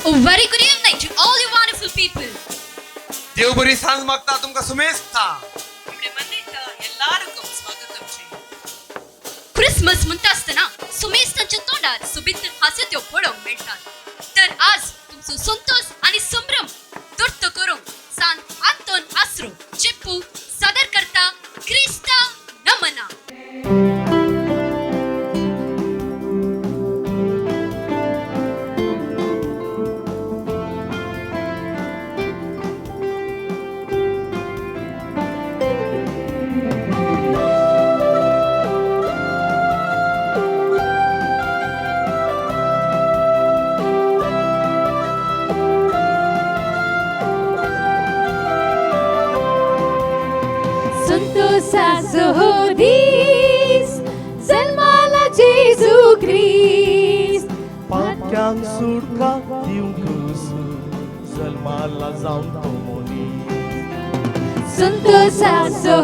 A very good evening to all you wonderful people. देव बरी सांज मागता तुमका सुमेस्ता आपल्या मंदिरात ಎಲ್ಲರಿಗೂ ಸ್ವಾಗತ ചെയ്യും. क्रिसमस म्हणता असताना सुमेस्तांच्या तोंडात सुबित्र हास्यत्यो पळोवंक मेळटात. तर आज तुमचो संतोष आणि संभ्रम दुर्त करूंक सांत आत्तोन आसरो चेप्पू सादर करता क्रिस्ता नमना. Hodis, Zelmala Jesu Christ. Patyang surka diungkusu, Zelmala zaun tomoni. Santosa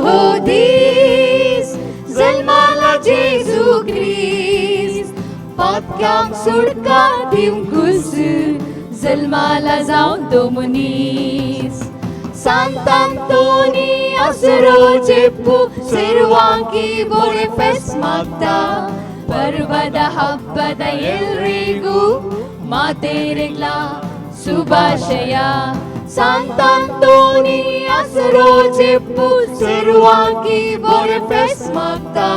Hodis, Zelmala Jesu Christ. Patyang surka diungkusu, Zelmala zaun tomonis. Sant'Antoni asro cheppu servangi bore fest magta ಪರ್ವದ ಹಬ್ಬದ ಎಲ್ರಿಗೂ ಮಾತೆರೆಗ್ಲ ಶುಭಾಶಯ. ಸಂತಾಂತೋನಿ ಹಸರೋ ಚೆಪ್ಪು ಶುರುವಾಗಿ ಬೋರೆ ಫೆಸ್ಟ್ ಮಾಡ್ತಾ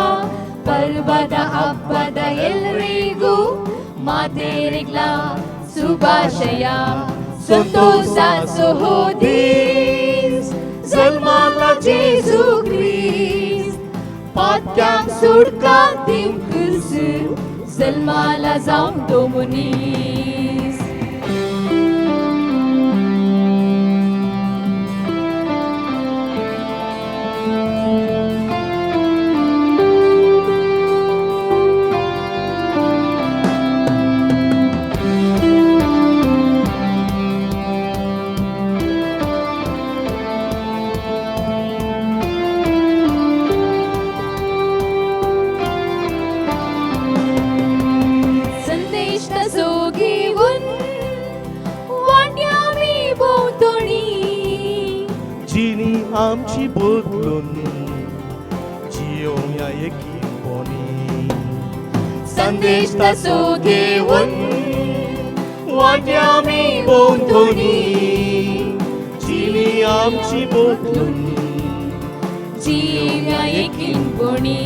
ಪರ್ವದ ಹಬ್ಬದ ಎಲ್ರಿಗೂ ಮಾತೆರೆಗ್ಲ ಶುಭಾಶಯ. ಸಂತೋಷ ಸಹೋದೀಸ್ Zelmala Jesu Christ. Patyang surka dimkusu, Zelmala zaun tomonis. आमची बदलून जियोया एकी बोनी. संदेश तसो घेऊन वाट्या मी बोंतोनी जिनी आमची बदलून जियोया एकीन बोनी.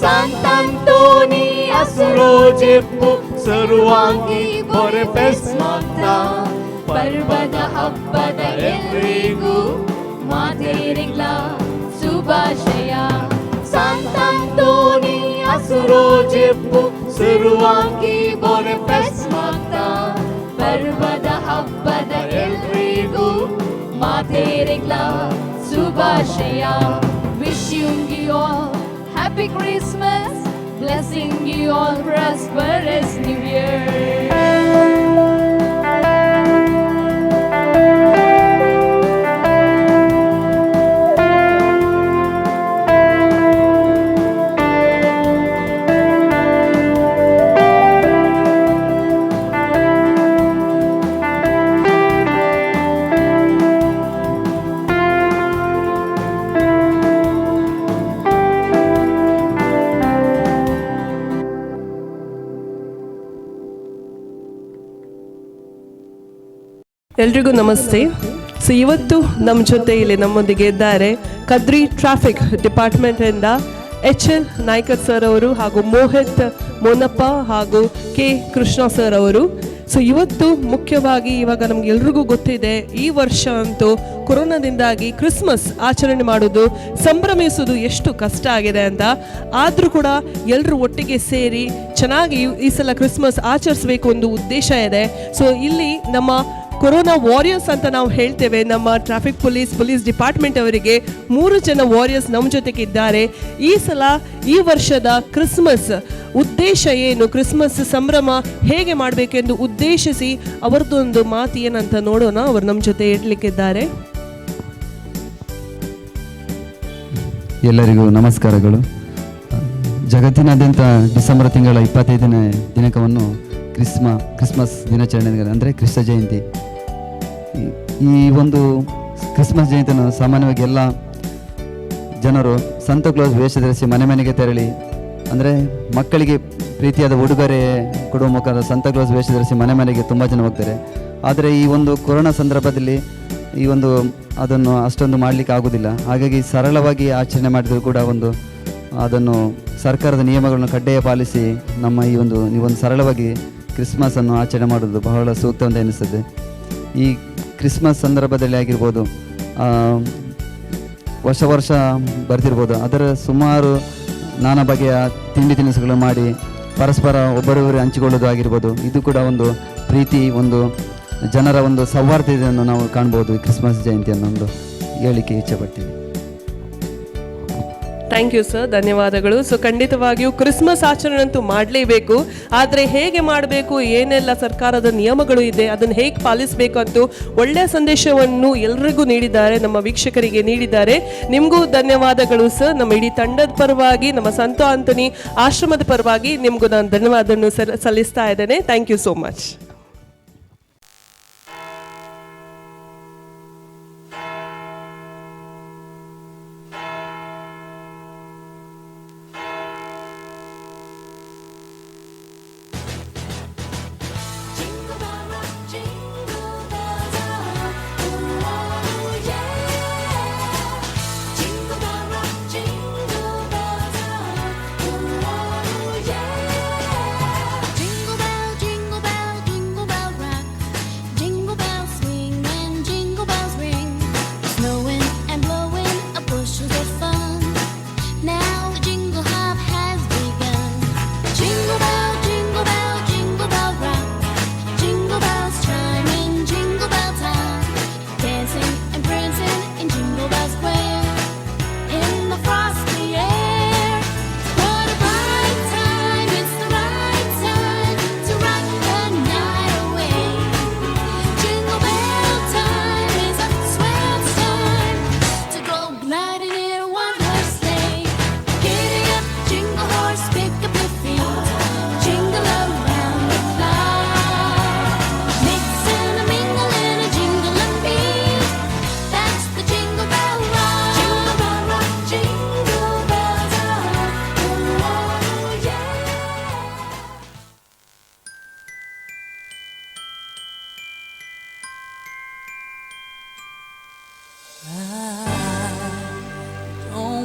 सांतांतोनी असरो जेप्पु सर्वांगी बोरे ಫೆಸ್ಟ್ ಮಾಡ್ತಾ ಪರ್ವದ ಹಬ್ಬದ ಎಲ್ರಿಗೂ ಮಾತೆರೆಗ್ಲ ಶುಭಾಶಯ. ಸಂತಾಂತೋನಿ ಹಸರೋ ಚೆಪ್ಪು ಶುರುವಾಗಿ ಬೋರೆ ಫೆಸ್ಟ್ ಮಾಡ್ತಾ ಪರ್ವದ ಹಬ್ಬದ ಎಲ್ರಿಗೂ ಮಾತೆರೆಗ್ಲ ಶುಭಾಶಯ. Wishing you all happy Christmas, blessing you all prosperous New Year. ಎಲ್ರಿಗೂ ನಮಸ್ತೆ. ಸೊ ಇವತ್ತು ನಮ್ಮ ಜೊತೆ ಇಲ್ಲಿ ನಮ್ಮೊಂದಿಗೆ ಇದ್ದಾರೆ ಕದ್ರಿ ಟ್ರಾಫಿಕ್ ಡಿಪಾರ್ಟ್ಮೆಂಟಿಂದ HL ನಾಯ್ಕರ್ ಸರ್ ಅವರು ಹಾಗೂ ಮೋಹಿತ್ ಮೋನಪ್ಪ ಹಾಗೂ K ಕೃಷ್ಣ ಸರ್ ಅವರು. ಸೊ ಇವತ್ತು ಮುಖ್ಯವಾಗಿ ಇವಾಗ ನಮ್ಗೆ ಎಲ್ರಿಗೂ ಗೊತ್ತಿದೆ, ಈ ವರ್ಷ ಅಂತೂ ಕೊರೋನಾದಿಂದಾಗಿ ಕ್ರಿಸ್ಮಸ್ ಆಚರಣೆ ಮಾಡೋದು ಸಂಭ್ರಮಿಸೋದು ಎಷ್ಟು ಕಷ್ಟ ಆಗಿದೆ ಅಂತ. ಆದರೂ ಕೂಡ ಎಲ್ಲರೂ ಒಟ್ಟಿಗೆ ಸೇರಿ ಚೆನ್ನಾಗಿ ಈ ಸಲ ಕ್ರಿಸ್ಮಸ್ ಆಚರಿಸಬೇಕು ಒಂದು ಉದ್ದೇಶ ಇದೆ. ಸೊ ಇಲ್ಲಿ ನಮ್ಮ ಕೊರೋನಾ ವಾರಿಯರ್ಸ್ ಅಂತ ನಾವು ಹೇಳ್ತೇವೆ, ನಮ್ಮ ಟ್ರಾಫಿಕ್ ಪೊಲೀಸ್ ಡಿಪಾರ್ಟ್ಮೆಂಟ್ ಅವರಿಗೆ 3 ಜನ ವಾರಿಯರ್ಸ್ ನಮ್ಮ ಜೊತೆಗೆ ಇದ್ದಾರೆ. ಈ ಸಲ ಈ ವರ್ಷದ ಕ್ರಿಸ್ಮಸ್ ಉದ್ದೇಶ ಏನು, ಕ್ರಿಸ್ಮಸ್ ಸಂಭ್ರಮ ಹೇಗೆ ಮಾಡಬೇಕೆಂದು ಉದ್ದೇಶಿಸಿ ಅವರದೊಂದು ಮಾತು ಏನಂತ ನೋಡೋಣ. ಅವರು ನಮ್ಮ ಜೊತೆ ಇಡ್ಲಿಕ್ಕಿದ್ದಾರೆ. ಎಲ್ಲರಿಗೂ ನಮಸ್ಕಾರಗಳು. ಜಗತ್ತಿನಾದ್ಯಂತ ಡಿಸೆಂಬರ್ ತಿಂಗಳ 25ನೇ ದಿನಾಂಕವನ್ನು ಕ್ರಿಸ್ಮಸ್ ದಿನಾಚರಣೆ ಅಂದರೆ ಕ್ರಿಸ್ತ ಜಯಂತಿ. ಈ ಒಂದು ಕ್ರಿಸ್ಮಸ್ ಜಯಂತಿಯನ್ನು ಸಾಮಾನ್ಯವಾಗಿ ಎಲ್ಲ ಜನರು ಸಂತ ಕ್ಲೋಸ್ ವೇಷ ಧರಿಸಿ ಮನೆ ಮನೆಗೆ ತೆರಳಿ, ಅಂದರೆ ಮಕ್ಕಳಿಗೆ ಪ್ರೀತಿಯಾದ ಉಡುಗೊರೆ ಕೊಡುವ ಮುಖಾಂತರ ಸಂತ ಕ್ಲೋಸ್ ವೇಷ ಧರಿಸಿ ಮನೆ ಮನೆಗೆ ತುಂಬ ಜನ ಹೋಗ್ತಾರೆ. ಆದರೆ ಈ ಒಂದು ಕೊರೋನಾ ಸಂದರ್ಭದಲ್ಲಿ ಅದನ್ನು ಅಷ್ಟೊಂದು ಮಾಡಲಿಕ್ಕೆ ಆಗೋದಿಲ್ಲ. ಹಾಗಾಗಿ ಸರಳವಾಗಿ ಆಚರಣೆ ಮಾಡಿದರೂ ಕೂಡ ಅದನ್ನು ಸರ್ಕಾರದ ನಿಯಮಗಳನ್ನು ಕಡ್ಡಾಯ ಪಾಲಿಸಿ ನಮ್ಮ ನೀವೊಂದು ಸರಳವಾಗಿ ಕ್ರಿಸ್ಮಸನ್ನು ಆಚರಣೆ ಮಾಡೋದು ಬಹಳ ಸೂಕ್ತ ಅಂತ ಎನಿಸ್ತದೆ. ಈ ಕ್ರಿಸ್ಮಸ್ ಸಂದರ್ಭದಲ್ಲಿ ಆಗಿರ್ಬೋದು, ವರ್ಷ ಬರ್ತಿರ್ಬೋದು, ಅದರ ಸುಮಾರು ನಾನಾ ಬಗೆಯ ತಿಂಡಿ ತಿನಿಸುಗಳನ್ನು ಮಾಡಿ ಪರಸ್ಪರ ಒಬ್ಬರೊಬ್ಬರು ಹಂಚಿಕೊಳ್ಳೋದು ಆಗಿರ್ಬೋದು. ಇದು ಕೂಡ ಒಂದು ಪ್ರೀತಿ, ಜನರ ಸೌಹಾರ್ದತೆಯನ್ನು ನಾವು ಕಾಣ್ಬೋದು ಈ ಕ್ರಿಸ್ಮಸ್ ಜಯಂತಿಯನ್ನು ಹೇಳಿಕೆ ಇಚ್ಛೆಪಡ್ತೀನಿ. ಥ್ಯಾಂಕ್ ಯು ಸರ್, ಧನ್ಯವಾದಗಳು. ಸೊ ಖಂಡಿತವಾಗಿಯೂ ಕ್ರಿಸ್ಮಸ್ ಆಚರಣೆ ಅಂತೂ ಮಾಡಲೇಬೇಕು. ಆದರೆ ಹೇಗೆ ಮಾಡಬೇಕು, ಏನೆಲ್ಲ ಸರ್ಕಾರದ ನಿಯಮಗಳು ಇದೆ, ಅದನ್ನು ಹೇಗೆ ಪಾಲಿಸಬೇಕು ಅಂತೂ ಒಳ್ಳೆಯ ಸಂದೇಶವನ್ನು ಎಲ್ಲರಿಗೂ ನೀಡಿದ್ದಾರೆ, ನಮ್ಮ ವೀಕ್ಷಕರಿಗೆ ನೀಡಿದ್ದಾರೆ. ನಿಮಗೂ ಧನ್ಯವಾದಗಳು ಸರ್. ನಮ್ಮ ಇಡೀ ತಂಡದ ಪರವಾಗಿ, ನಮ್ಮ ಸಂತ ಆಂಥೋನಿ ಆಶ್ರಮದ ಪರವಾಗಿ ನಿಮಗೂ ನಾನು ಧನ್ಯವಾದವನ್ನು ಸಲ್ಲಿಸ್ತಾ ಇದ್ದೇನೆ. Thank you so much.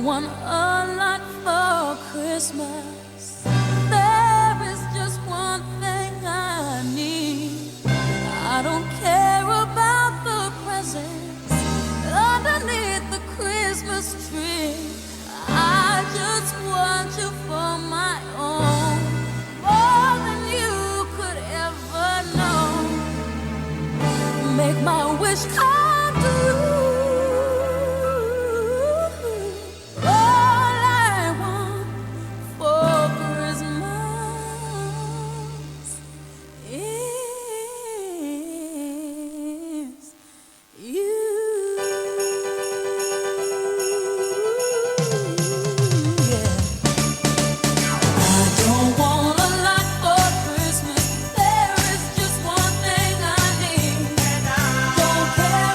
Want a lot for Christmas. There is just one thing I need. I don't care about the presents underneath the Christmas tree. I just want you for my own, more than you could ever know. Make my wish come true. Care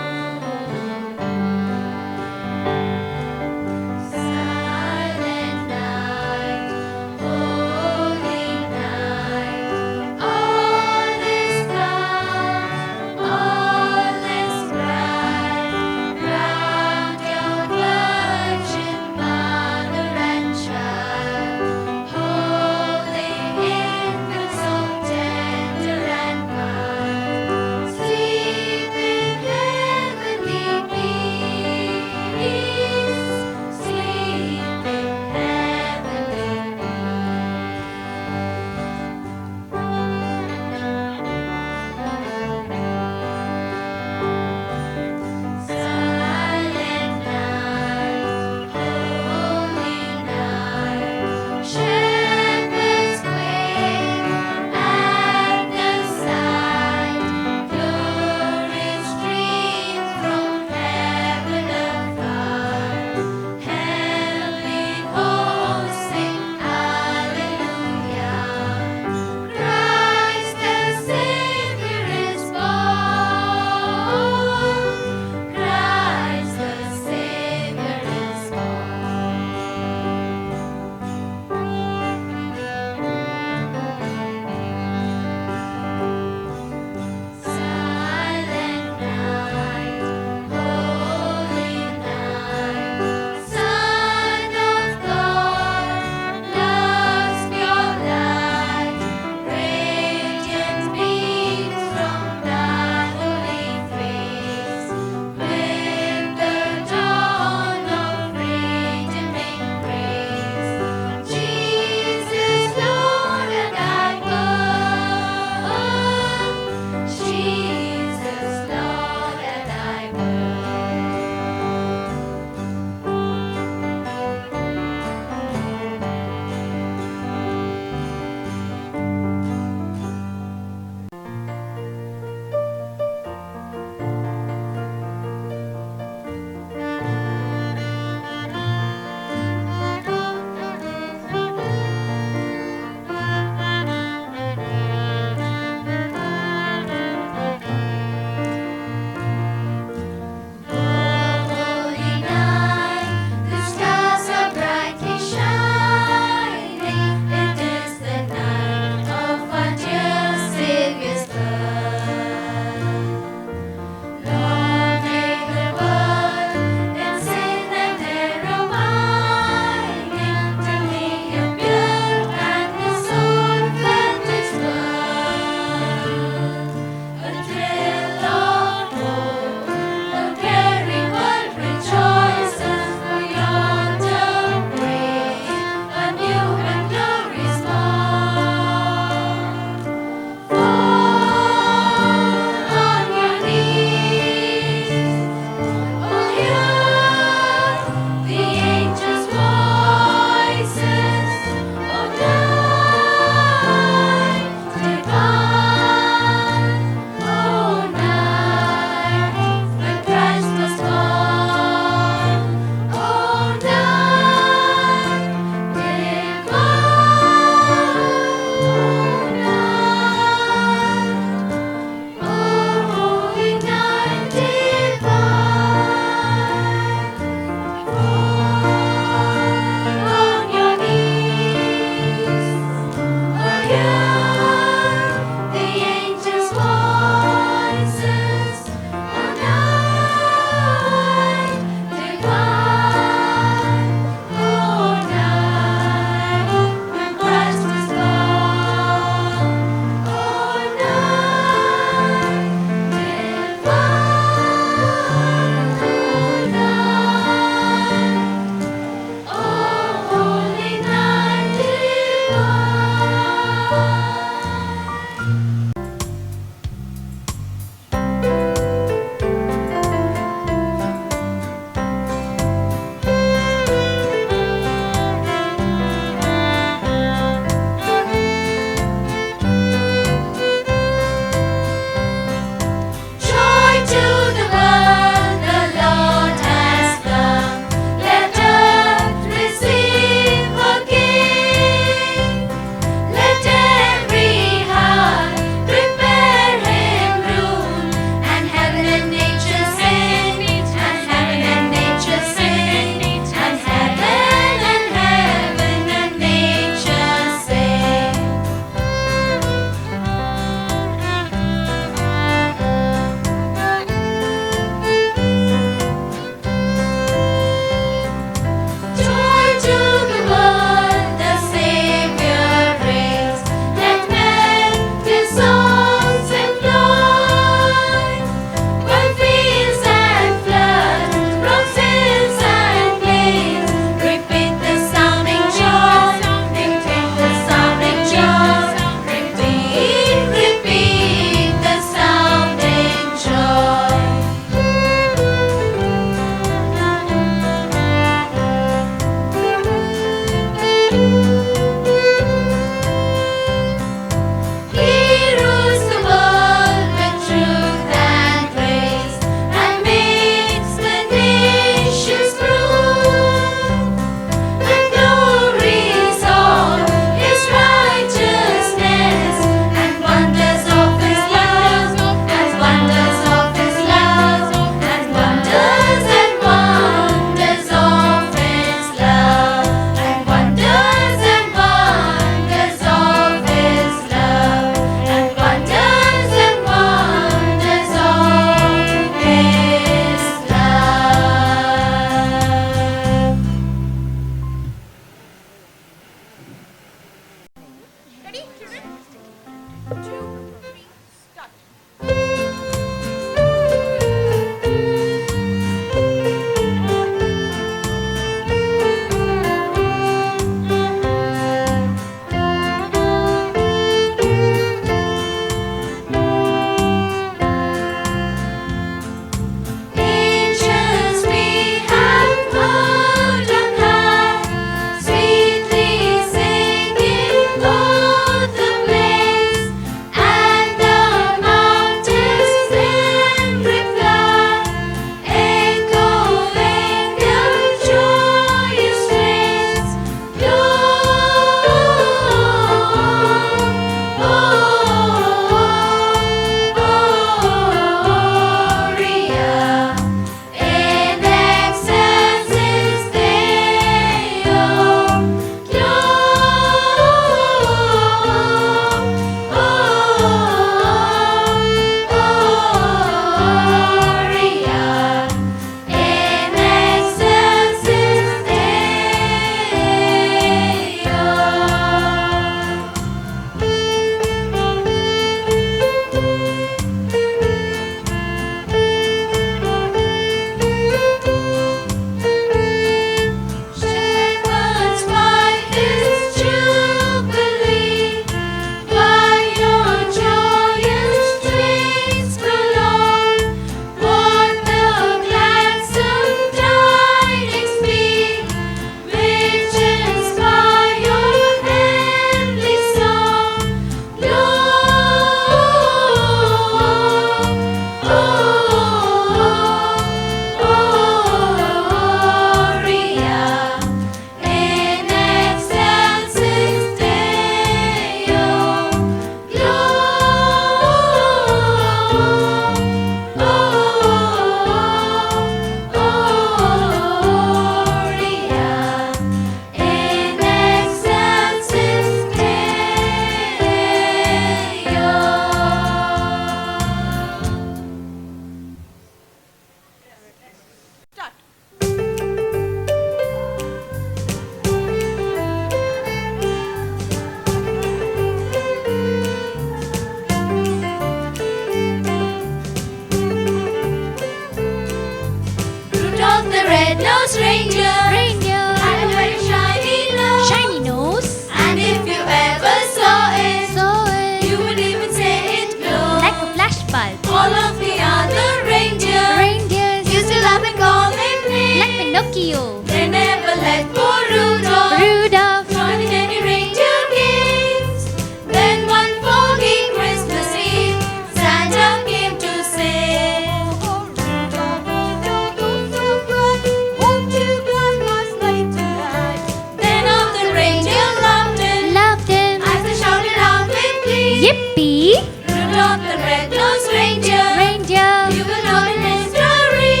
red-nosed reindeer. Reindeer. Had a very shiny nose. Shiny nose. And if you ever saw it, Saw it. you would even say it glowed. Like a flash bulb. All of the other reindeer Reindeers. used to laugh and call him names. Like Pinocchio. They never let poor Rudolph Rudolph. join in any reindeer games. Then one foggy Christmas Eve, Santa came to say, "Oh, Rudolph, don't so bright, won't you guide my sleigh tonight?" Then all the reindeer loved him Loved him. as they shouted out with glee, Yippee. "Rudolph the red-nosed reindeer, Reindeer. you will go in history.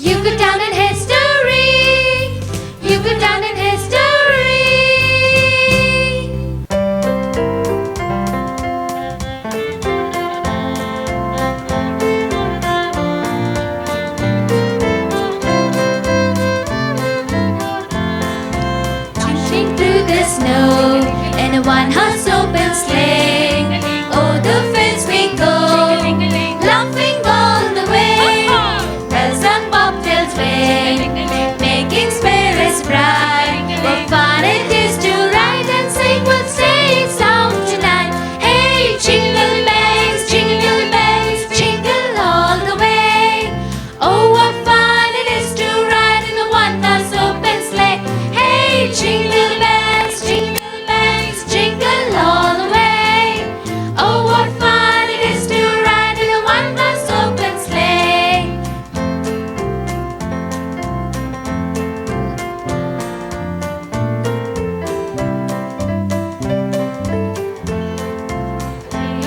You go down in history. You go down in history." Dashing through the snow in a one-horse open sleigh. Oh, the fields we go, laughing all the way. Bells and bobtails ring, making spirits bright. What fun it is to ride and sing with sleigh sound tonight. Hey, jingle bells, jingle all the way. Oh, what fun it is to ride in a one-horse open sleigh. Hey, jingle bells, jingle all the way. Oh, what fun it is to ride in a one-horse open sleigh.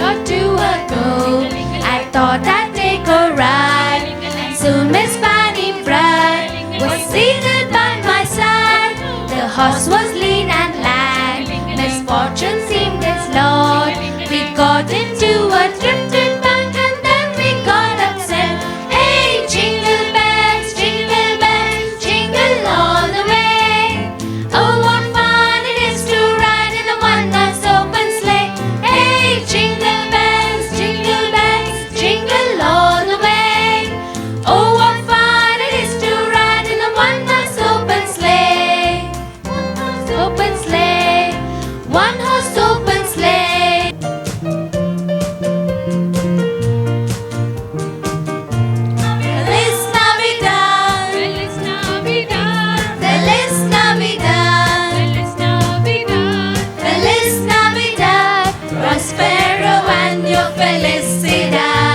Or two ago, I thought I'd take a ride, and soon Miss Fanny Bright was seated by my side. The horse was lean and lank, misfortune seemed his lord. We got into a drifted bank and then we got upset. Hey, jingle bells, jingle all the way. Oh, what fun it is to ride in a one-horse open sleigh. Hey, jingle bells, jingle all the way. Oh, what fun it is to ride in a one-horse open sleigh. One-horse open sleigh, one-horse open sleigh. Feliz Navidad, Feliz Navidad, Feliz Navidad, Feliz Navidad, Feliz Navidad, prospero año felicidad.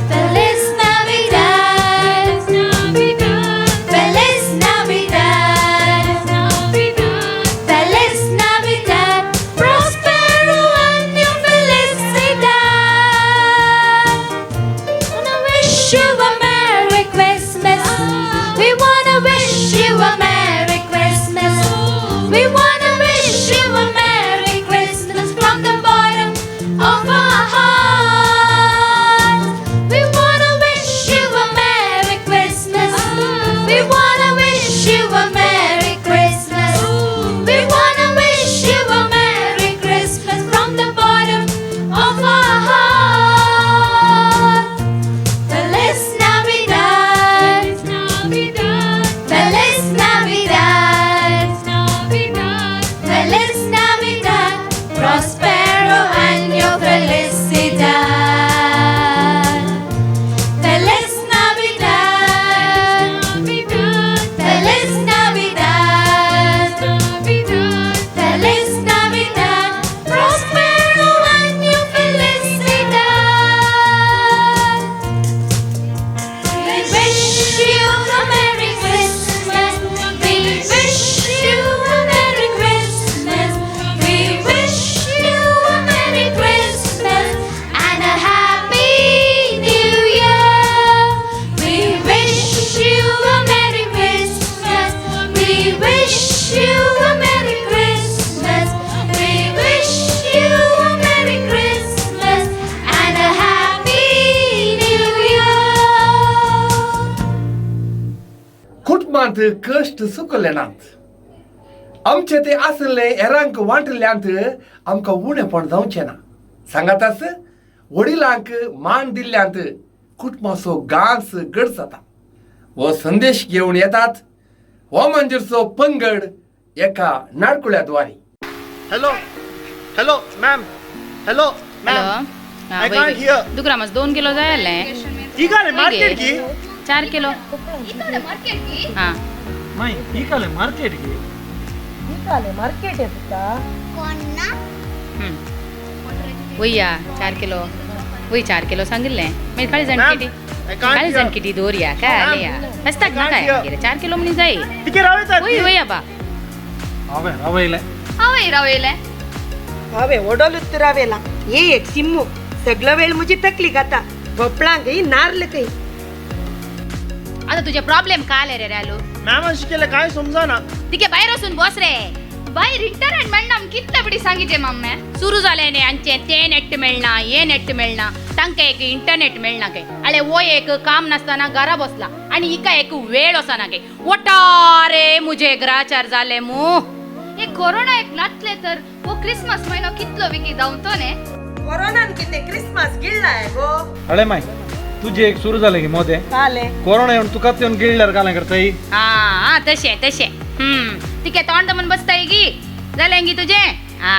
Feliz Navidad, Feliz Navidad, Feliz Navidad, prospero año felicidad. Wanna wish you a Merry Christmas. We wanna wish you a Merry Christmas. We wanna wish you a Merry Christmas from the bottom of our hearts. We wanna wish you a Merry Christmas. We wanna wish you a Merry Christmas. We wanna wish you a Merry Christmas from the bottom of our heart. Feliz Navidad, Feliz Navidad, Feliz Navidad, prospero año felicidad. Feliz Navidad, Feliz Navidad, Feliz Navidad, prospero año felicidad. We wish you a Merry Christmas. We wish you a Merry Christmas. We wish you a Merry Christmas and a Happy New Year. We wish you a Merry Christmas. We wish you a Merry Christmas. We wish you a Merry Christmas and a Happy New Year. कुटमांत कष्ट सुकलेनात आमचे ते आसले एरांक वांटल्यांत आमकां उणेपण जावचें ना सांगातास वडिलांक मान दिल्ल्यांत कुटुंबाचो गांस घट जाता व संदेश घेऊन येतात हो मंजूरचो पंगड एका नाडकुळ्याद्वारे. Hello hello ma'am hello ma'am I can't hear. दुकरामस 2 किलो जायले ಈ ಕಾಲೆ ಮಾರ್ಕೆಟ್ ಗೆ 4 किलो ಹಾ ಮೈ ಈ ಕಾಲೆ ಮಾರ್ಕೆಟ್ ಗೆ वय्या 4 किलो वय 4 किलो सांगितले मी काळी Ma'am, जणकिटी I can't काळी hear. जणकिटी दोरिया काय आलेया रस्ता I can't काय hear. 4 किलो म्हणी जाई टिके रावे ता वय वय्या बा अबे रावेले रवयले हांवें ओडोलूच रावेला हे एक सिम्मू सगळं वेळ म्हजी तकली घाता भोपळांकय नारलकय. आता तुझे प्रॉब्लेम काय आले रे रालू मॅम अशी केलं काय समजाना. तिके बाहेर असून बस रे बाहेर इंटरनेट म्हणणं कितले बडी सांगितले मम्मी. सुरू झाले ने आमचे ते नेट मिळना ये नेट मिळना तांका एक इंटरनेट मिळना काय अळे वो एक काम नसताना घरा बसला आणि इका एक वेळ असना काय वटारे मुझे ग्राचार झाले मू हे कोरोना एक नातले तर वो क्रिसमस महिनो कितलो विकी दावतो ने. कोरोनान कितें क्रिसमस गिळलाय गो अळे माय तुझे एक सुरू झाले की मोदे काले कोरोना येऊन तुका येऊन गिळल्यार काय करताय. हा तशे तशे तिके तोंड मन बसताय गी झाले गी तुझे हा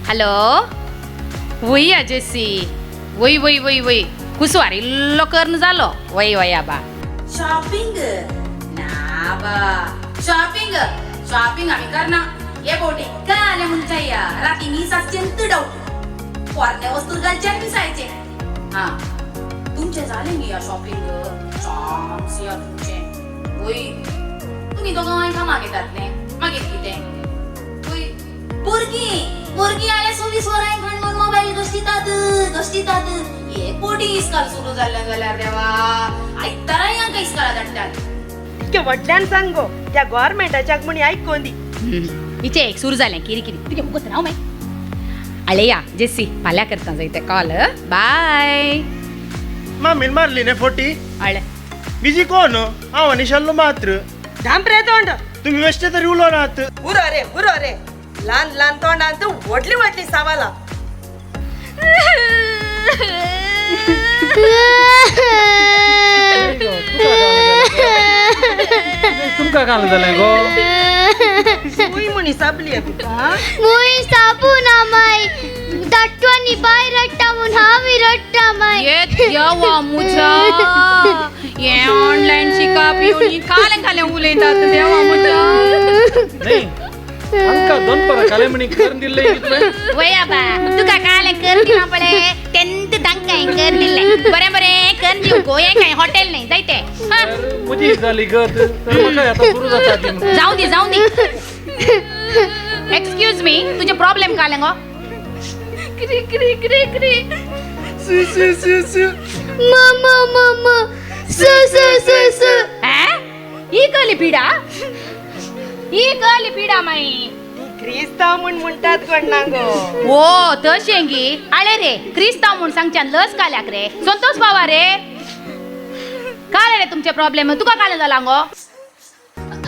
हॅलो वय जेसी वय वय वय वय कुसवार इल्लो कर्ण जालो वय वया बा शॉपिंग ना बा शॉपिंग शॉपिंग आम्ही करना ये बोटे काले म्हणताया राती मी साचेंत डाऊट पोरण्या वस्तू घालच्या मिसायचे हा तुमचे झाले नी या शॉपिंग चान्स या तुमचे वय तुम्ही दोघांनी का मागेतातले मागेत किते वय पोरगी आले 26 वरांक म्हणून मोबाईल गस्तीतात ये पोटी इसकाल सुरू जाल्यार देवा आयतारा या काही इसकाला धाडटात इतके व्हडल्यान सांग गो त्या गव्हर्नमेंटाच्याक म्हणी आयकोन दी. इथे एक सुरू झाले किरी किरी तुझे मुगत राव माय अळे या जेसी फाल्या करता जायते कॉल बाय मामीन मारली ने फोटी अळे बिजी कोण हांव निशाल्लो मात्र ढांपरे तोंड तुम्ही वेश्टे तरी उलोनात. उरो रे ल्हान ल्हान तोंडांत व्हडली व्हडली सावाला. तुमका काय झालंय गो सुई म्हणी सापली आहे तुका. मुई साबू ना माय दट्टवानी बाय रट्टा मुन हावी रट्टा माय ये देवा मुझा ये ऑनलाइन शिका पिऊनी काले उलयतात देवा मुझा नाही अंका दोन पर काले म्हणी करून दिले इतले वया बा तुका काले कर दिला पडे टेंत दांकाय कर दिले बरे कर दिऊ गो ये काय हॉटेल नाही जायते मुजी झाली गत तर मग काय आता सुरू जातात जाऊ दे एक्सक्यूज मी तुझे प्रॉब्लेम काय लेंगो क्री क्री क्री क्री सु मम्मा सु ही कली पिडा माई क्रिस्ताव म्हण म्हणटात कोणा गो. ओ तशेंगी आले रे क्रिस्ताव म्हूण सांगच्यान लस काल्याक रे संतोष बाबा रे काय रे तुमचे प्रॉब्लेम तुका काय जाला गो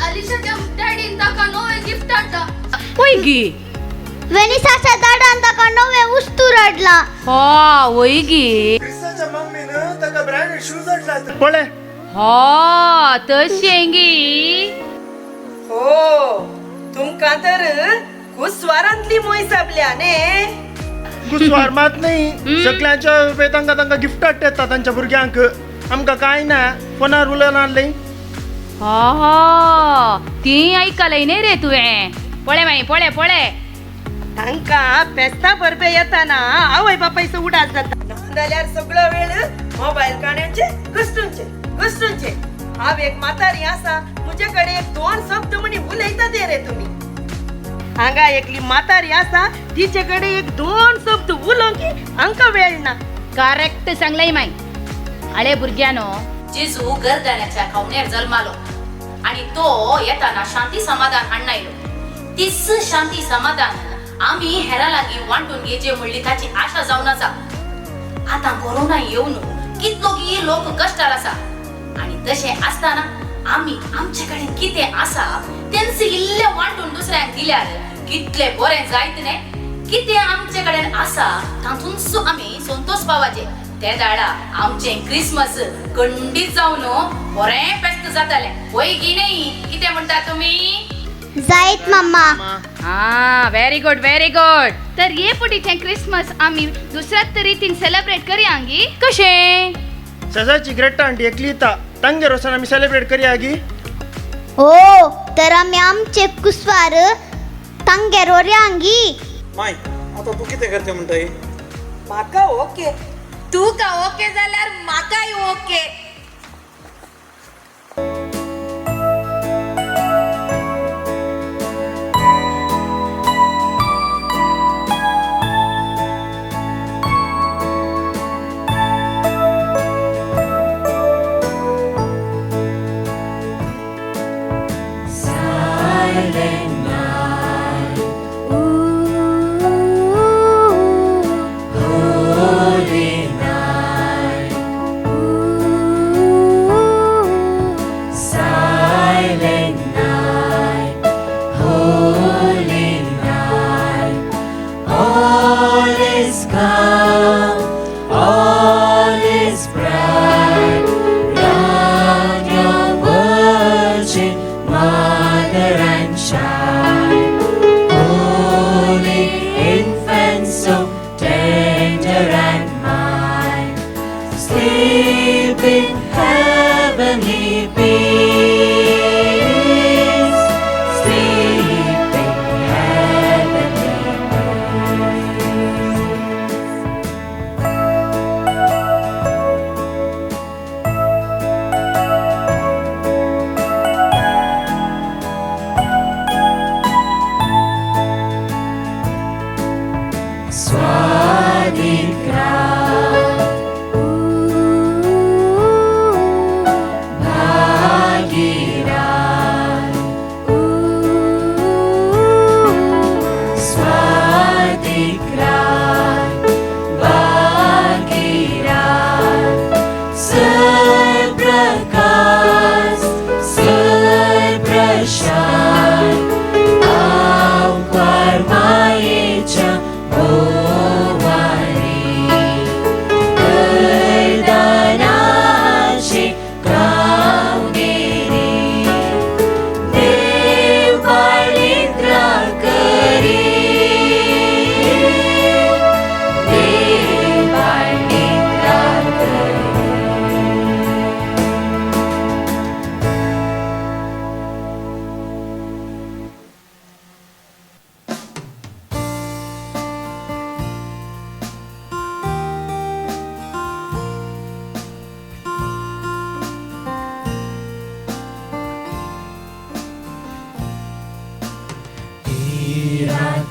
अलिशाच्या डॅडीन ताका नवे गिफ्ट हाडटा. होय गी वेनिसाच्या दाडान ताका नवे उस्तू रडला. हा होय गी क्रिस्ताच्या मम्मीनं ताका ब्रँडेड शूज हाडला पळे हा तशेंगी हो तुमका तर कुस्वारांतली मोय सापल्या ने. कुसवार मात नाही सगळ्यांच्या तांका गिफ्ट हाडटा तांच्या भुरग्यांक आमकां काय ना फोनार उलोवन आणले. हा ती ऐकलंय नाही रे तुवें पळे माई पळे तांका फेस्ता बरपे येताना आवय बापायचो उडास जाता नाजाल्यार सगळो वेळ मोबाईल काण्याचे घुसटूंचे हांव एक म्हातारी आसा तुजे कडे एक 2 शब्द म्हणी उलयता दे रे तुम्ही. हांगा एकली म्हातारी आसा तिचे कडे एक 2 शब्द उलोवंक हांका वेळ ना. करेक्ट सांगलंय माई आळे भुरग्यानो जेजू गर्दाण्याच्या खावण्यार जल्मालो आणि तो येताना शांती समाधान हाडनायलो तीच शांती समाधान आम्ही हेरा लागी वांटून घेचे म्हणली ताची आशा जावन आसा. आता कोरोना येऊन कितलो की लोक कष्टार आसा आणि तशे असताना आम्ही आमच्याकडे किती आसा त्यांचे इल्ले वांटून दुसऱ्यांक दिल्यार कितले बरे जायत ने किती आमच्याकडे आसा तातून आम्ही संतोष बाबाचे त्या दाडा आमचे क्रिसमस खंडीत जावन बरें बेस्ट जाताले वय की नाही कितें म्हणटा तुम्ही जायत मम्मा. हा व्हेरी गुड व्हेरी गुड. तर ये पुटीचे क्रिसमस आम्ही दुसऱ्याच तरीतीन सेलिब्रेट करूया गी. कशें सजाची ग्रेटा आंटी एकली येता तांगे रोसान आमी सेलिब्रेट करया गी. हो तर आम्ही आमचे कुसवार तांगेर व्हरयांगी. माय आता तू कितें करता म्हणटाय म्हाका ओके. तू का ओके जाल्यार म्हाकाय okay.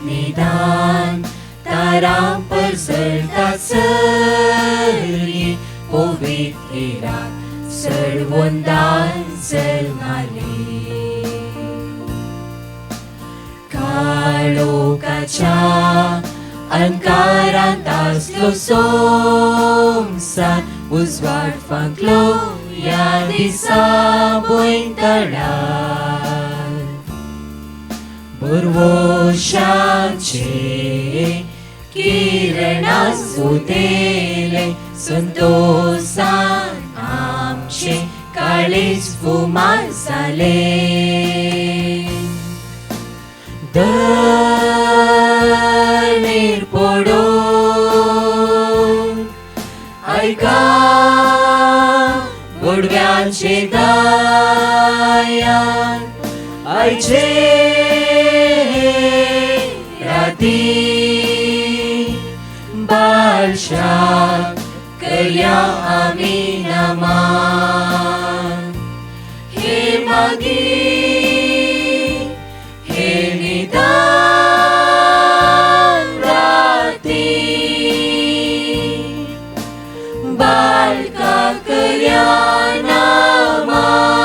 Nidan taram perserta seri povit hirat serwondan selmali kaca angkaran tas losomsan uzwar fanglo ya disaboy taran Burvoshache kirana sudele santosan amche kalis fumasale Danir podon aika godvyanche dayan aiche Balsha Karya Amin Aman He Magi He Nidan Rati Balka Karya Naman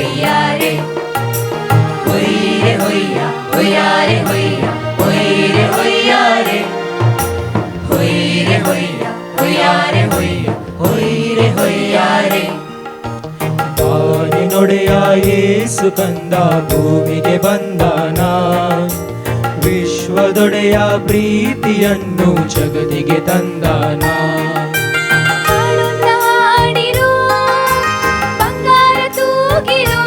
ಹೊಯ್ಯ ರೆ ಹೊಯ್ಯ ಹೊಯ್ಯ ರೆ ಹೊಯ್ಯ ಹೊಯ್ಯ ರೆ ಹೊಯ್ಯ ರೆ ಹೊಯ್ಯ ರೆ ನೊಡೆಯ ಯೇಸು ಕಂದ ಭೂಮಿಗೆ ಬಂದಾನ ವಿಶ್ವದೊಡೆಯ ಪ್ರೀತಿಯನ್ನು ಜಗತ್ತಿಗೆ ತಂದಾನ ಹಾಡಿರೋ ಬಂಗಾರ ತೂಗಿರೋ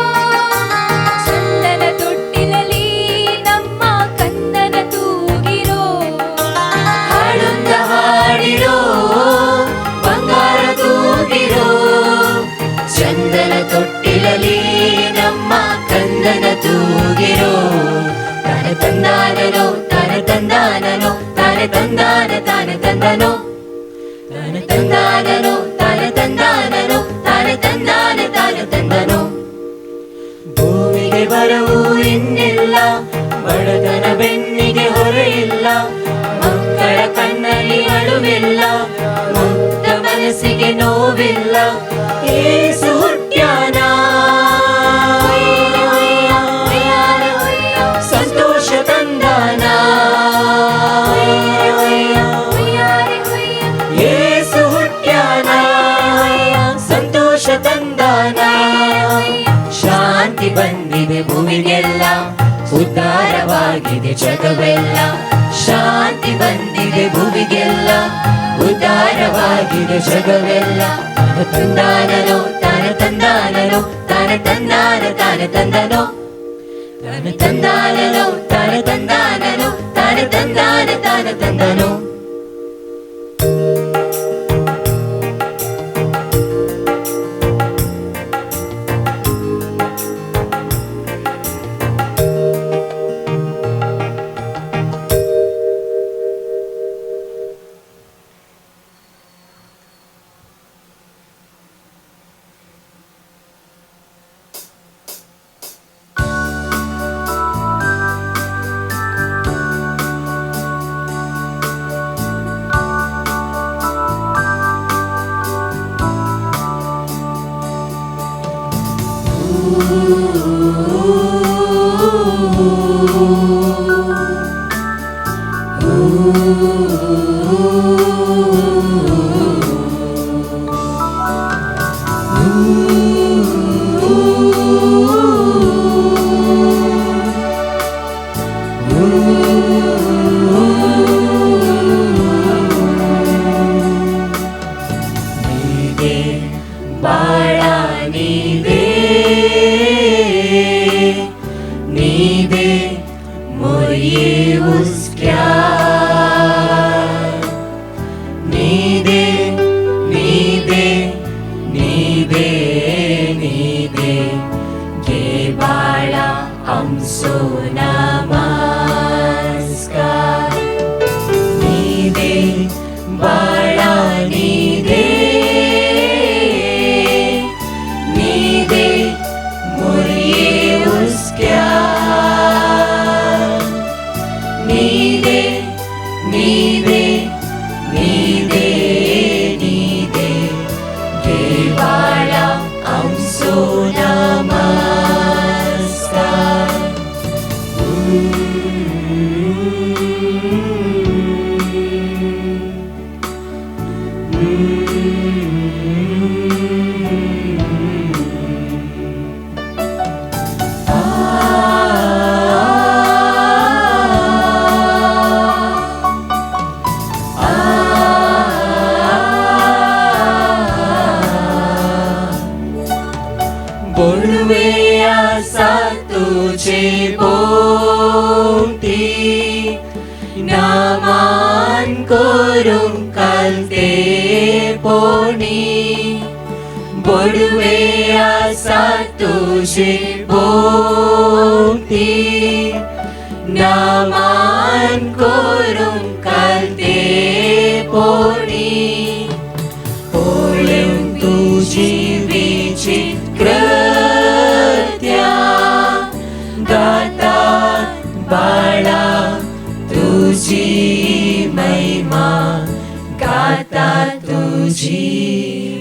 ಚಂದನ ತೊಟ್ಟಿಲಲ್ಲಿ ನಮ್ಮ ಕಂದನ ತೂಗಿರೋ ಹಾಡೊಂದ ಹಾಡಿರೋ ಬಂಗಾರ ತೂಗಿರೋ ಚಂದನ ತೊಟ್ಟಿಲಲ್ಲಿ ನಮ್ಮ ಕಂದನ ತೂಗಿರೋ ತಾನೆ ತಂದಾನನೋ ತಾನೆ ತಂದಾನನೋ ತಾನೆ ತಂದಾನ ತಾನೆ ತಂದನೋ ತಾನೆ ತಂದಾನನೋ ತಾನೆ ತಂದಾನನೋ ತಾನೆ ತಂದಾನ ತಾನೆ ತಂದನೋ ಭೂಮಿಗೆ ಬರವು ಇನ್ನಿಲ್ಲ ಬಡತನ ಬೆನ್ನಿಗೆ ಹೊರೆಯಿಲ್ಲ ಮಕ್ಕಳ ಕಣ್ಣಲ್ಲಿ ಅಳುವಿಲ್ಲ ಮುಗ್ಧ ಮನಸ್ಸಿಗೆ ನೋವಿಲ್ಲ ಯೇಸು ಹುಟ್ಟ್ಯಾನ ಸಂತೋಷ ತಂದಾನ ಯೇಸು ಹುಟ್ಟ್ಯಾನ ಸಂತೋಷ ತಂದಾನ ಶಾಂತಿ ಬಂದಿದೆ ಭೂಮಿಗೆಲ್ಲ ಉದ್ಧಾರವಾಗಿದೆ ಜಗವೆಲ್ಲ ಶಾಂತಿ ಬಂದಿದೆ ಭೂಮಿಗೆಲ್ಲ ಉದ್ಧಾರವಾಗಿದೆ ಜಗವೆಲ್ಲ ತಂದಾನನೋ ತಾನೆ ತಂದಾನನೋ ತಾನೆ ತಂದಾನ ತಾನೆ ತಂದನೋ ತಾನೆ ತಂದಾನನೋ ತಾನೆ ತಂದಾನನೋ ತಾನೆ ತಂದಾನ ತಾನೆ ತಂದನೋ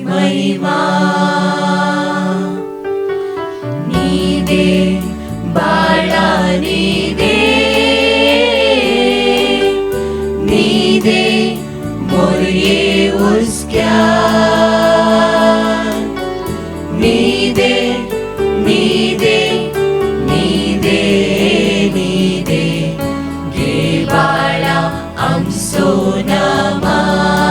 महिमा ನೀದೆ ಬಾಳ ನೀದೆ ನೀದೆ ಮೊರಿಯೇ ಉಸ್ಕ್ಯಾ ನೀದೆ ನೀದೆ ನೀದೆ ನೀದೆ गे बाळा आमचो नमस्कार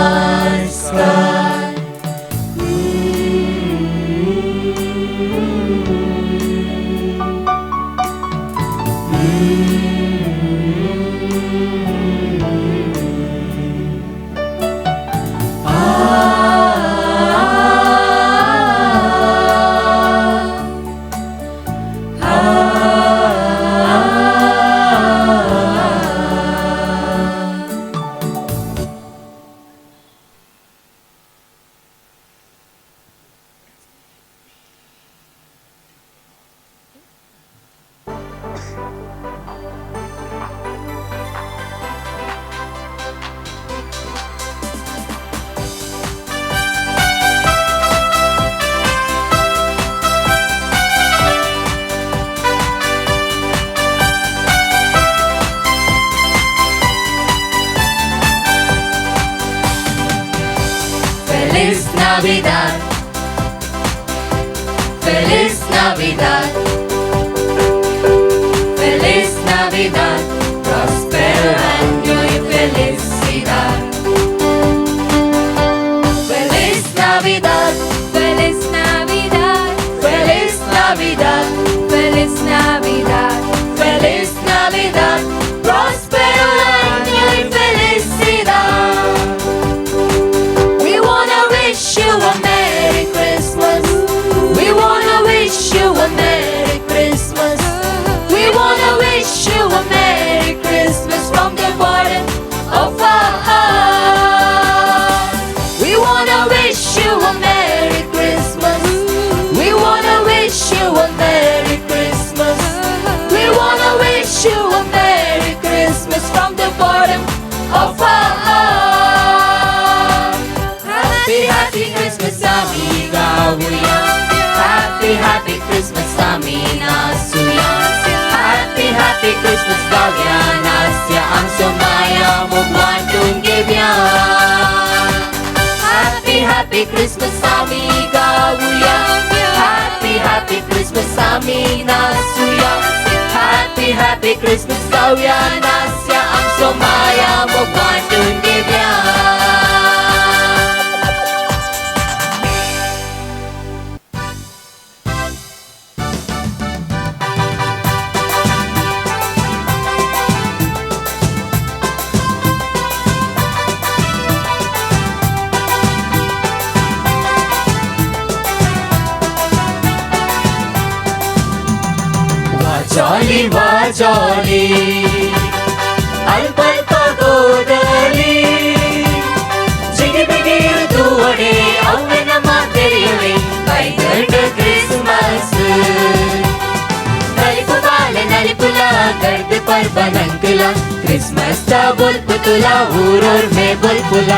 Feliz Navidad, Feliz Navidad, Feliz Navidad, prospero año y felicidad. Feliz Navidad, Feliz Navidad, Feliz Navidad, Feliz Navidad, Feliz Navidad, prospero año y felicidad. We wanna wish you a Merry Christmas. We wanna wish you a Merry Christmas. We wanna wish you a Merry Christmas from the bottom of our heart. We wanna wish you a Merry Christmas. We wanna wish you a Merry Christmas. We wanna wish you a Merry Christmas from the bottom of our heart. Happy, happy Christmas, amiga, Happy, happy Christmas, amina, suya. Happy, happy Christmas, Gavya, Nasya, ang sumaya, mugwantong gibya. Happy, happy Christmas, amiga, Happy, happy Christmas, amina, suya. Happy, happy Christmas, Gavya, Nasya, ang sumaya, mugwantong gibya. Jolly, wa jolly, ಅಲ್ಪ ಗೋದಲಿ ಜಿಗಿ ಬಿಗಿ ತೂವಡೆ ಅವನ ಮಾತೆರಿಯುವೆ ಬೈಗಂಡ Christmas ನಲಿಪುಲ ಗರ್ದ ಪರ್ಬನಂಕುಲ Christmas ತ ಬುಲ್ಪುತುಲ ಊರೋರ್ ಮೇ ಬುಲ್ಪುಲ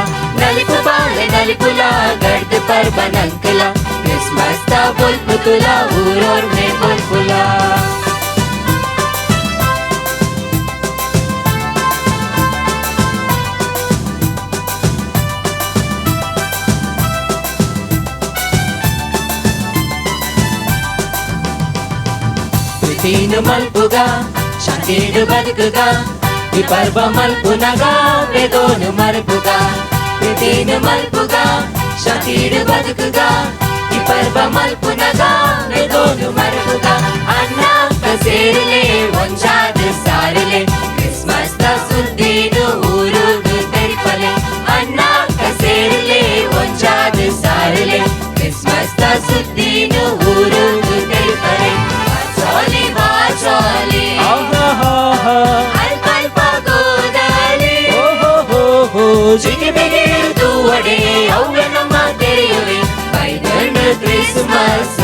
ನಲಿಪುಲ ಗರ್ದ ಪರ್ಬನಂಕುಲ ಕ್ರಿಸ್ಮಸ್ ತ ಬುಲ್ಪುತುಲ ಊರೋರ್ ಮೇ ಬುಲ್ಪುಲ ప్రీతిను మల్పుగా శాంతిను బతుకుగా ఈ పర్వ మల్పునగా వేదోను మరుపుగా ప్రీతిను మల్పుగా శాంతిను బతుకుగా ఈ పర్వ మల్పునగా వేదోను మరుపుగా అన్నాక సేరలే ಒಂಜಾದ ಸಾರಲೆ ಕ್ರಿಸ್ಮಸ್ ದ ಸುದ್ದಿನು ಊರುಗು ತೆರಿಪಲೆ ಅನ್ನಾಕ ಸೇರಲೆ ಒಂಜಾದ ಸಾರಲೆ ಕ್ರಿಸ್ಮಸ್ ದ ಸುದ್ದಿನು ಊರುಗು ತೆರಿಪಲೆ Jolly, wa jolly, ಅಲ್ಪ ಗೋದಲಿ ಜಿಗಿ ಬಿಗಿ ತೂವಡೆ ಅವ್ವನ ಮಾತೆರಿಯುವೆ ಬೈಗಂಡ ಕ್ರಿಸ್ಮಸ್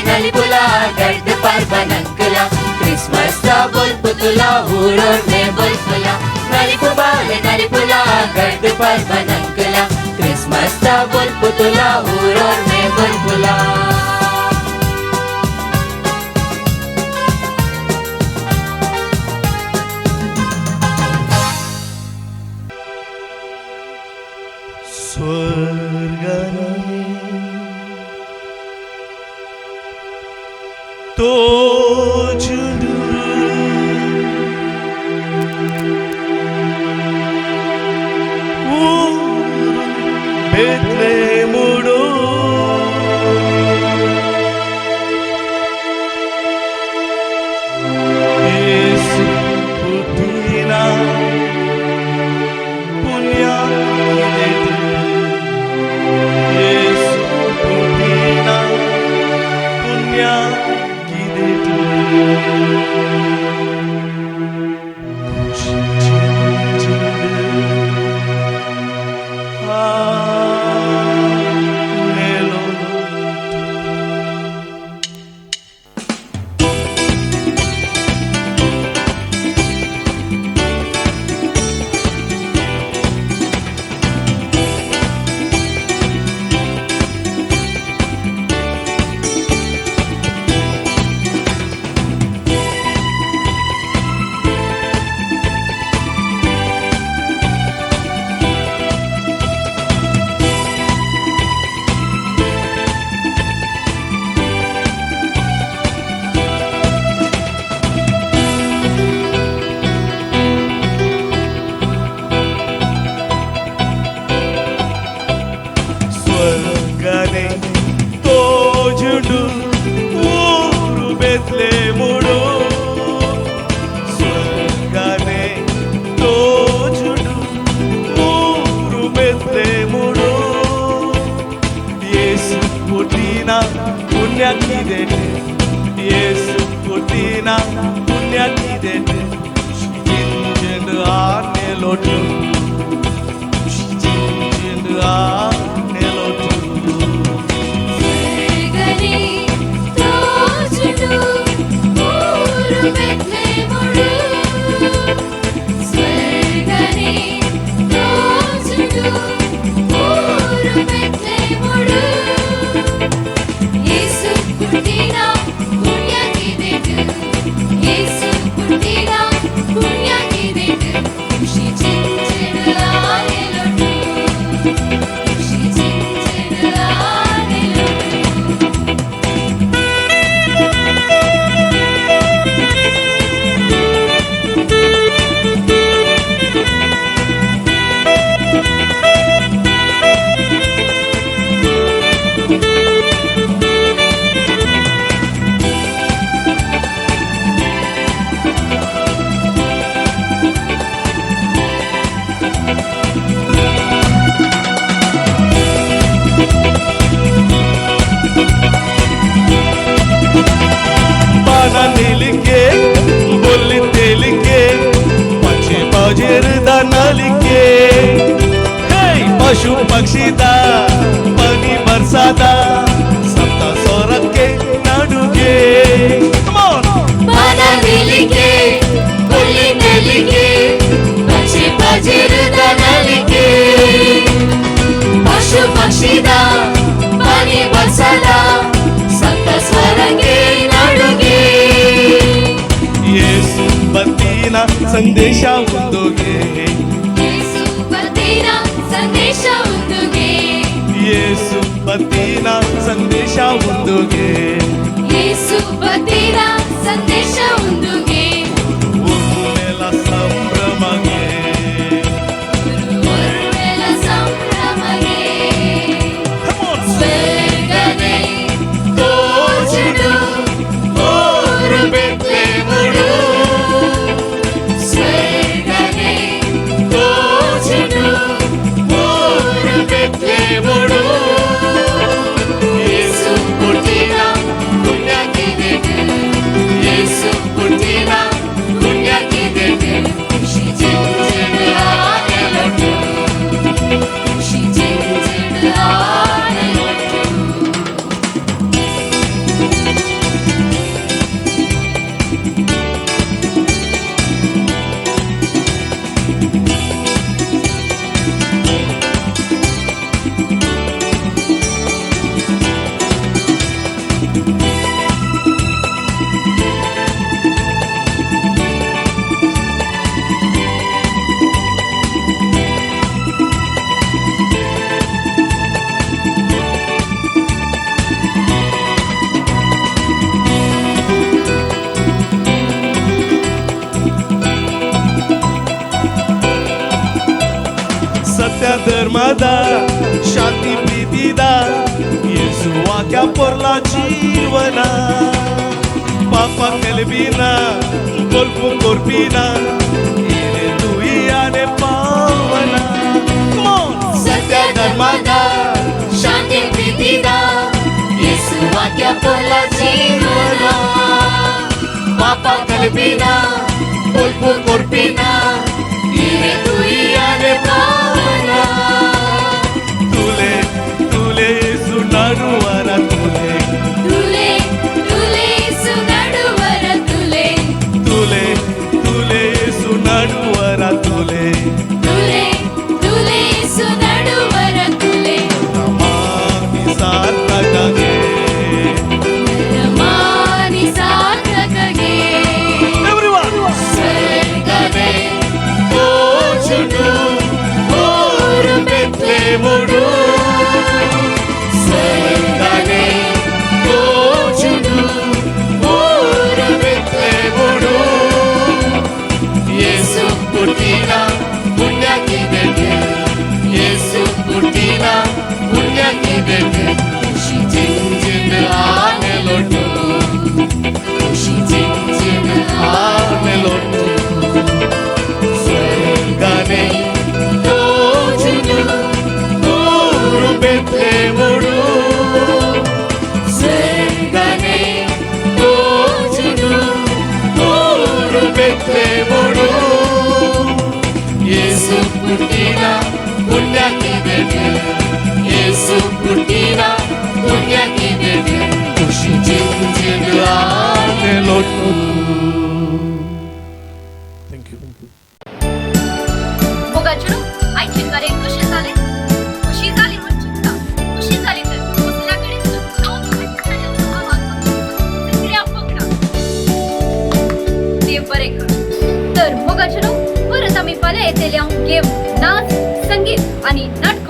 ನಲಿಪುಲ ಗರ್ದ ಪರ್ಬನಂಕುಲ ಕ್ರಿಸ್ಮಸ್ ದ ಬುಲ್ಪುತುಲ ಊರೋರ್ ಮೇ ಬುಲ್ಪುಲ ನಲಿಪುಲ ಗರ್ದ ಪರ್ಬನಂಕುಲ ಕ್ರಿಸ್ಮಸ್ ದ ಬುಲ್ಪುತುಲ ಊರೋರ್ ಮೇ ಬುಲ್ಪುಲ తోచుడు బెత్లెహేముడు యేసు పుట్టిన పుణ్యకిరీటి యేసు పుట్టిన పుణ్యకిరీటి స్వర్గనే తోజుడు ఊరు బెత్లెహేముడు స్వర్గనే తోజుడు ఊరు బెత్లెహేముడు యేసు పుట్టిన పుణ్యకిరీటి యేసు పుట్టిన పుణ్యకిరీటి జింజెండు ఆనెలోటు జింజెండు ఆనెలోటు స్వర్గనే తోచుడు ఊరు బెత్లెహేముడు స్వర్గనే తోచుడు ఊరు బెత్లెహేముడు యేసు పుట్టిన పుణ్యకిరీటి యేసు పుట్టిన పుణ్యకిరీటి ఖుషి చించెడు ఆనెలోటు ఖుషి చించెడు ఆనెలోటు ಬಾಣ ನಿಲಿಕೆ ಬೊಲ್ಲಿ ತೇಲಿಕೆ ಪಕ್ಷಿ ಬಜಿರದ ನಲಿಕೆ ಪಶು ಪಕ್ಷಿದ ಪನಿ ಬರ್ಸಾದ ಸಪ್ತ ಸ್ವರಕ್ಕೆ ನಡುಗೆ ಬಾಣ ನಿಲಿಕೆ ಬೊಲ್ಲಿ ತೇಲಿಕೆ ಪಕ್ಷಿ ಬಜಿರದ ನಲಿಕೆ ಪಶು ಪಕ್ಷಿದ ಪನಿ ಬರ್ಸಾದ ಸಪ್ತ ಸ್ವರಕ್ಕೆ ನಡುಗೆ ಯೇಸು ಬತ್ತಿನ ಸಂದೇಶ ಒಂದುಗೆ ಯೇಸು ಬತ್ತಿನ ಸಂದೇಶ ಒಂದುಗೆ ಯೇಸು ಬತ್ತಿನ ಸಂದೇಶ ಒಂದುಗೆ ಯೇಸು ಬತ್ತಿನ ಸಂದೇಶ ಒಂದುಗೆ ಊರ್ಮೆಲ ಸಂಭ್ರಮಗೆ ಊರ್ಮೆಲ ಸಂಭ್ರಮಗೆ ಸ್వర్ಗನೆ ತೋಚುಡು ಊರು ಬೆತ್ಲೆಹೇముడు స్వర్గనే తోచుడు ఊరు బెత్లెహేముడు యేసు పుట్టిన పుణ్యకిరీటి యేసు పుట్టిన పుణ్యకిరీటి ఖుషి చించెడు ఆనెలోటు ఖుషి చించెడు ఆనెలోటు धर्मदार शांती प्रीतीदार येसू वाक्या पोरला जीवना पापा कलबीना गोल्पू कोरपीना इने तुई आने पावना सत्य धर्मदार शांती प्रीतीदार येसू वाक्या पोरला जीवना पापा कलबीना गोल्पू कोरपीना इने तुई आने पावना तुले तुले येसू नडुवरा तुले तुले तुले सुनाडुवर तुले तुले तुले येसू नडुवरा तुले तुले तुले सुनाडुवर तुले मामी सार्थकगे रमानी सार्थकगे स्वर्गने तोचुनु ओरु बेत्लेमुडु स्वर्गने तोचुनु ओरु बेत्लेमुडु येसु पुट्टिना पुण्यकी बेटे येसु पुट्टिना पुण्यकी बेटे खुशी जिंजिन आने लोटु खुशी जिंजिन आने लोटु स्वर्गने तोचुनु ओरु बेत्लेमुडु स्वर्गने तोचुनु ओरु बेत्लेमुडु येसु पुट्टिना पुण्यकी बेटे येसु पुट्टिना पुण्यकी बेटे खुशी जिंजिन आने लोटु मोगाचुडू आईचे कार्य कसे झाले खुशी झाली तर चिंता खुशी झाली तर दुसऱ्याकडे क्रिया पकडा देव बरे कर तर मोगाचुडू परत आम्ही पाल्या येतेल्या गेम नाच संगीत आणि नाटक